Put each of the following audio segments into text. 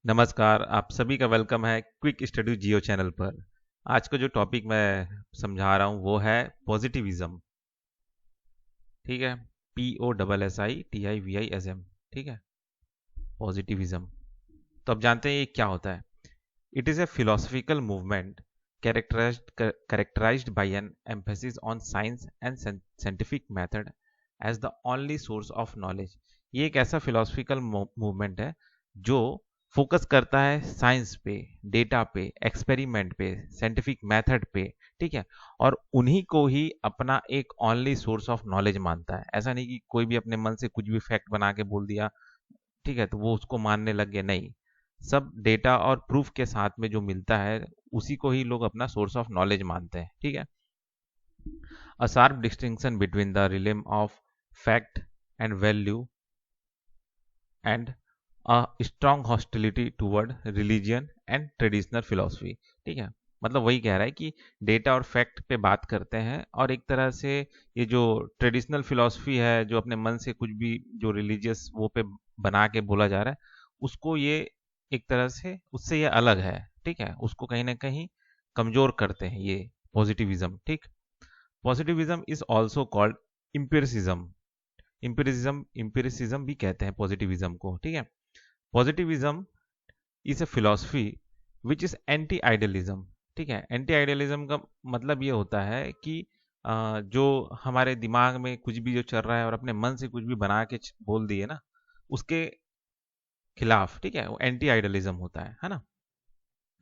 नमस्कार, आप सभी का वेलकम है क्विक स्टडी जियो चैनल पर। आज का जो टॉपिक मैं समझा रहा हूँ वो है पॉजिटिविज्म। ठीक है, POSSITIVISM। ठीक है, पॉजिटिविज्म। तो अब जानते हैं ये क्या होता है। It is a philosophical movement characterized by an emphasis on science and scientific method as the only source of knowledge। ये एक ऐसा फिलोसफिकल मूवमेंट है जो फोकस करता है साइंस पे, डेटा पे, एक्सपेरिमेंट पे, साइंटिफिक मेथड पे। ठीक है, और उन्हीं को ही अपना एक ओनली सोर्स ऑफ नॉलेज मानता है। ऐसा नहीं कि कोई भी अपने मन से कुछ भी फैक्ट बना के बोल दिया, ठीक है, तो वो उसको मानने लग गए। नहीं, सब डेटा और प्रूफ के साथ में जो मिलता है उसी को ही लोग अपना सोर्स ऑफ नॉलेज मानते हैं। ठीक है, a sharp distinction between the realm of fact and value and a strong hostility toward religion and traditional philosophy. ठीक है, मतलब वही कह रहा है कि डेटा और फैक्ट पे बात करते हैं, और एक तरह से ये जो ट्रेडिशनल फिलोसफी है, जो अपने मन से कुछ भी जो रिलीजियस वो पे बना के बोला जा रहा है, उसको ये एक तरह से उससे ये अलग है। ठीक है, उसको कहीं ना कहीं कमजोर करते हैं ये पॉजिटिविज्म। ठीक, positivism is also called empiricism. Empiricism भी कहते हैं पॉजिटिविज्म को। ठीक है, positivism is a philosophy which is anti idealism. ठीक है, एंटी आइडियलिज्म का मतलब ये होता है कि जो हमारे दिमाग में कुछ भी जो चल रहा है और अपने मन से कुछ भी बना के बोल दिए ना, उसके खिलाफ। ठीक है, वो एंटी आइडियलिज्म होता है ना।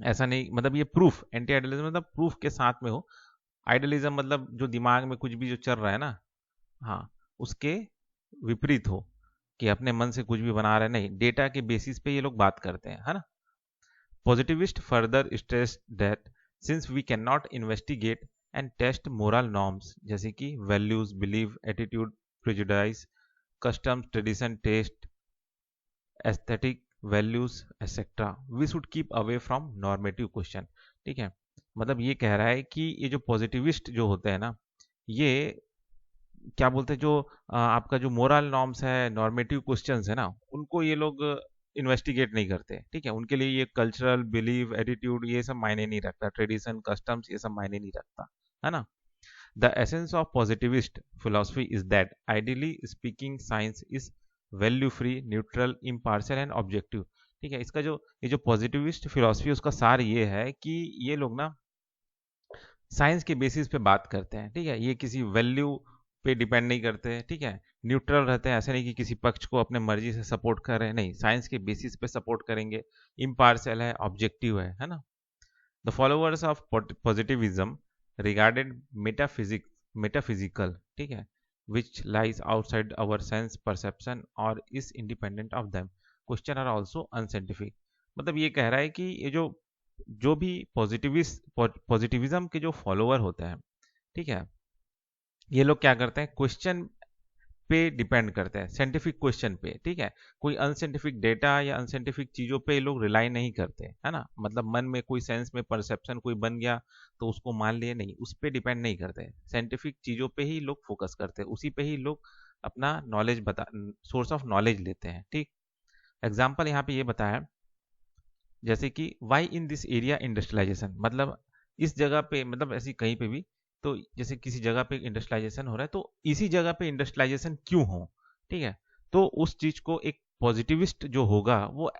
ऐसा नहीं, मतलब ये प्रूफ, एंटी आइडियलिज्म मतलब प्रूफ के साथ में हो। आइडियलिज्म मतलब जो दिमाग में कुछ भी जो चल रहा है ना, हाँ, उसके विपरीत हो, कि अपने मन से कुछ भी बना रहे। नहीं, डेटा के बेसिस पे ये लोग बात करते हैं, है ना। Positivists further stress that since we cannot investigate and test moral norms जैसे कि values, belief, attitude, prejudice, customs, tradition, taste, aesthetic, values, etc. we should keep away from normative question। ठीक है, मतलब ये कह रहा है कि ये जो पॉजिटिविस्ट जो होते हैं ना, ये क्या बोलते हैं, जो आपका जो मोरल नॉर्म्स है, नॉर्मेटिव क्वेश्चंस है ना, उनको ये लोग इन्वेस्टिगेट नहीं करते। ठीक है, उनके लिए ये कल्चरल बिलीव, एटीट्यूड, ये सब मायने नहीं रखता, ट्रेडिशन, कस्टम्स, ये सब मायने नहीं रखता, है ना। The essence of positivist philosophy is that ideally speaking science is value free, neutral, impartial and objective. ठीक है, इसका जो ये जो पॉजिटिविस्ट फिलोसफी उसका सार ये है कि ये लोग ना साइंस के बेसिस पे बात करते हैं। ठीक है, ये किसी वैल्यू पे डिपेंड नहीं करते। ठीक है, न्यूट्रल रहते हैं, ऐसे नहीं कि किसी पक्ष को अपने मर्जी से सपोर्ट कर रहे हैं। नहीं, साइंस के बेसिस पे सपोर्ट करेंगे। इम्पार्शियल है, ऑब्जेक्टिव है ना। The followers of positivism regarded metaphysical, ठीक है, which lies outside our sense perception और is independent of them, question are also unscientific. मतलब ये कह रहा है कि ये जो जो भी पॉजिटिविज्म के जो फॉलोअर होते हैं, ठीक है, ये लोग क्या करते हैं, क्वेश्चन पे डिपेंड करते हैं, साइंटिफिक क्वेश्चन पे। ठीक है, कोई अनसाइंटिफिक डेटा या अनसाइंटिफिक चीजों पे ये लोग रिलाई नहीं करते, है ना। मतलब मन में कोई सेंस में परसेप्शन कोई बन गया तो उसको मान लिए, नहीं, उस पे डिपेंड नहीं करते। साइंटिफिक चीजों पे ही लोग फोकस करते हैं, उसी पे ही लोग अपना नॉलेज बता सोर्स ऑफ नॉलेज लेते हैं। ठीक, एग्जाम्पल यहाँ पे ये बताया, जैसे कि why in this area industrialisation, मतलब इस जगह पे, मतलब ऐसी कहीं पे भी, तो जैसे किसी जगह पे इंडस्ट्रियलाइजेशन हो रहा है तो इसी जगह पे इंडस्ट्रियलाइजेशन क्यों हो। ठीक है, तो उस चीज को एक पॉजिटिविस्ट जो होगा वो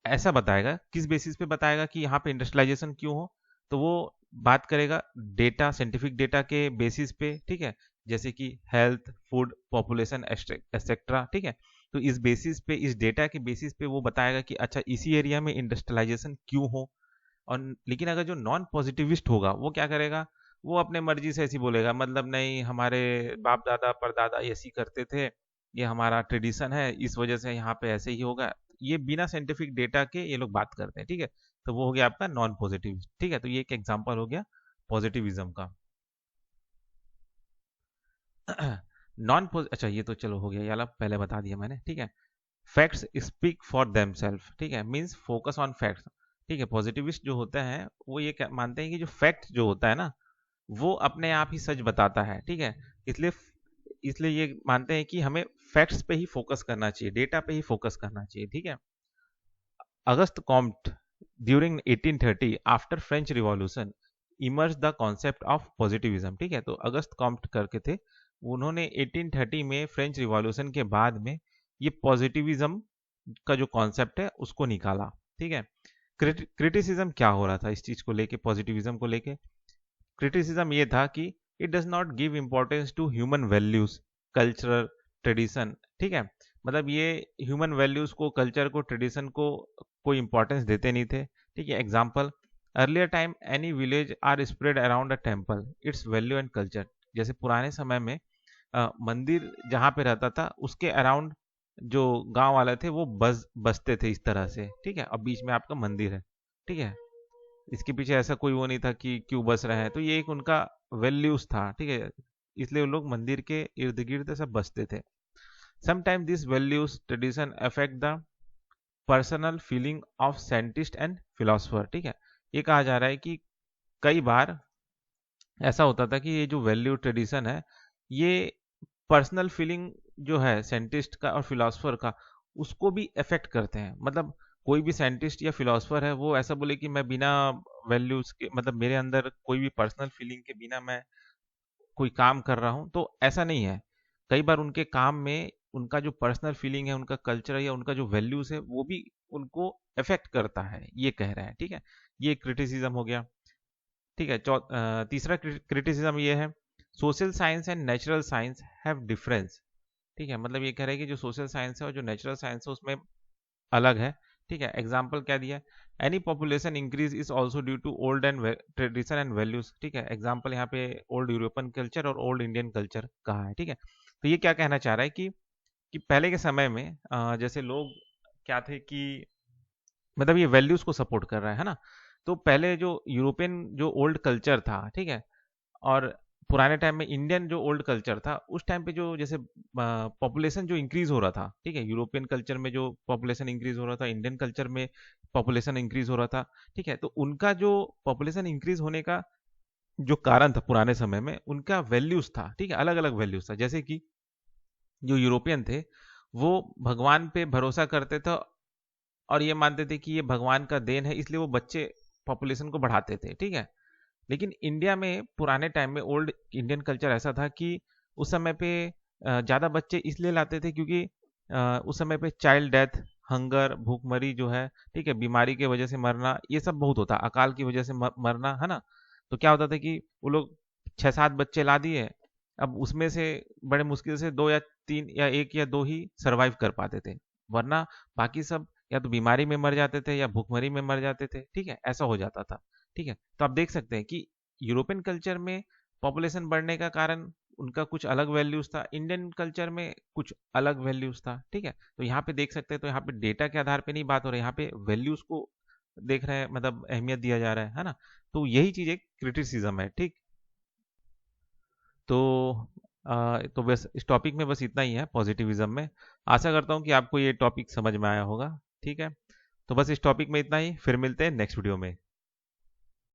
ऐसा बताएगा, किस बेसिस पे बताएगा कि यहाँ पे इंडस्ट्रियलाइजेशन क्यों हो। तो वो बात करेगा डेटा, साइंटिफिक डेटा के बेसिस पे। ठीक है, जैसे कि हेल्थ, फूड, पॉपुलेशन एक्सेट्रा। ठीक है, तो इस बेसिस पे, इस डेटा के बेसिस पे वो बताएगा कि अच्छा इसी एरिया में इंडस्ट्रियलाइजेशन क्यों हो। और लेकिन अगर जो नॉन पॉजिटिविस्ट होगा वो क्या करेगा, वो अपने मर्जी से ऐसी बोलेगा, मतलब नहीं, हमारे बाप दादा परदादा ऐसी करते थे, ये हमारा ट्रेडिशन है, इस वजह से यहाँ पे ऐसे ही होगा। ये बिना साइंटिफिक डेटा के ये लोग बात करते हैं। ठीक है, तो वो हो गया आपका नॉन पॉजिटिव। ठीक है, तो ये एक एग्जांपल हो गया पॉजिटिविज्म का। नॉन अच्छा, ये तो चलो हो गया, ये वाला पहले बता दिया मैंने। ठीक है, फैक्ट्स स्पीक फॉर देमसेल्फ। ठीक है, मीन्स फोकस ऑन फैक्ट्स। ठीक है, पॉजिटिविस्ट जो होते हैं वो ये मानते हैं कि जो फैक्ट जो होता है ना, वो अपने आप ही सच बताता है। ठीक है, इसलिए इसलिए ये मानते हैं कि हमें फैक्ट्स पे ही फोकस करना चाहिए, डेटा पे ही फोकस करना चाहिए। ठीक है, August Comte during 1830 after French Revolution emerge the concept of positivism. ठीक है, तो अगस्त कॉम्ट करके थे, उन्होंने 1830 में फ्रेंच रिवॉल्यूशन के बाद में ये पॉजिटिविज्म का जो कॉन्सेप्ट है उसको निकाला। ठीक है, क्रिटिसिज्म क्या हो रहा था इस चीज को लेके, पॉजिटिविज्म को लेके? क्रिटिसिज्म ये था कि it does not give importance to human values, cultural tradition. ठीक है, मतलब ये ह्यूमन वैल्यूज को, कल्चर को, ट्रेडिशन को कोई इंपॉर्टेंस देते नहीं थे। ठीक है, example, earlier time any village are spread around a temple it's value and culture. जैसे पुराने समय में मंदिर जहाँ पे रहता था उसके अराउंड जो गांव वाले थे वो बसते थे इस तरह से। ठीक है, अब बीच में आपका मंदिर है। ठीक है, इसके पीछे ऐसा कोई वो नहीं था कि क्यों बस रहे हैं, तो ये एक उनका वैल्यूज था। ठीक है, इसलिए वो लोग मंदिर के इर्द गिर्द सब बसते थे। Sometime this values tradition affect the personal feeling of scientist and philosopher. ठीक है, ये कहा जा रहा है कि कई बार ऐसा होता था कि ये जो वैल्यू ट्रेडिशन है ये पर्सनल फीलिंग जो है साइंटिस्ट का और फिलोसफर का उसको भी अफेक्ट करते हैं। मतलब कोई भी साइंटिस्ट या फिलोसफर है वो ऐसा बोले कि मैं बिना वैल्यूज के, मतलब मेरे अंदर कोई भी पर्सनल फीलिंग के बिना मैं कोई काम कर रहा हूं, तो ऐसा नहीं है। कई बार उनके काम में उनका जो पर्सनल फीलिंग है, उनका कल्चर या उनका जो वैल्यूज है वो भी उनको अफेक्ट करता है, ये कह रहे हैं। ठीक है, ये क्रिटिसिज्म हो गया। ठीक है, तीसरा क्रिटिसिज्म ये है, social science and natural science have difference. ठीक है, मतलब ये कह रहे हैं कि जो सोशल साइंस है और जो नेचुरल साइंस है उसमें अलग है। ठीक है, एग्जाम्पल क्या दिया, any population increase is also due to old and tradition and values. ठीक है, एग्जाम्पल यहाँ पे ओल्ड यूरोपियन कल्चर और ओल्ड इंडियन कल्चर कहा है। ठीक है, तो ये क्या कहना चाह रहा है कि पहले के समय में जैसे लोग क्या थे कि मतलब ये वैल्यूज को सपोर्ट कर रहा है ना। तो पहले जो यूरोपियन जो ओल्ड कल्चर था, ठीक है, और पुराने टाइम में इंडियन जो ओल्ड कल्चर था, उस टाइम पे जो जैसे पॉपुलेशन जो इंक्रीज हो रहा था, ठीक है, यूरोपियन कल्चर में जो पॉपुलेशन इंक्रीज हो रहा था, इंडियन कल्चर में पॉपुलेशन इंक्रीज हो रहा था। ठीक है, तो उनका जो पॉपुलेशन इंक्रीज होने का जो कारण था पुराने समय में, उनका वैल्यूज था। ठीक है, अलग अलग वैल्यूज था। जैसे कि जो यूरोपियन थे वो भगवान पे भरोसा करते थे और ये मानते थे कि ये भगवान का देन है, इसलिए वो बच्चे पॉपुलेशन को बढ़ाते थे। ठीक है, लेकिन इंडिया में पुराने टाइम में ओल्ड इंडियन कल्चर ऐसा था कि उस समय पे ज़्यादा बच्चे इसलिए लाते थे क्योंकि उस समय पे चाइल्ड डेथ, हंगर, भूखमरी जो है, ठीक है, बीमारी की वजह से मरना, ये सब बहुत होता, अकाल की वजह से मरना, है ना। तो क्या होता था कि वो लोग 6-7 बच्चे ला दिए, अब उसमें से बड़े मुश्किल से 2 या 3 या 1 या 2 ही सरवाइव कर पाते थे, वरना बाकी सब या तो बीमारी में मर जाते थे या भूखमरी में मर जाते थे। ठीक है, ऐसा हो जाता था। ठीक है, तो आप देख सकते हैं कि यूरोपियन कल्चर में पॉपुलेशन बढ़ने का कारण उनका कुछ अलग वैल्यूज था, इंडियन कल्चर में कुछ अलग वैल्यूज था। ठीक है, तो यहाँ पे देख सकते हैं, तो यहाँ पे डेटा के आधार पे नहीं बात हो रही है, यहाँ पे वैल्यूज को देख रहे हैं, मतलब अहमियत दिया जा रहा है ना। तो यही चीज एक क्रिटिसिज्म है। ठीक, तो तो बस इस टॉपिक में बस इतना ही है पॉजिटिविज्म में। आशा करता हूँ कि आपको ये टॉपिक समझ में आया होगा। ठीक है, तो बस इस टॉपिक में इतना ही, फिर मिलते हैं नेक्स्ट वीडियो में।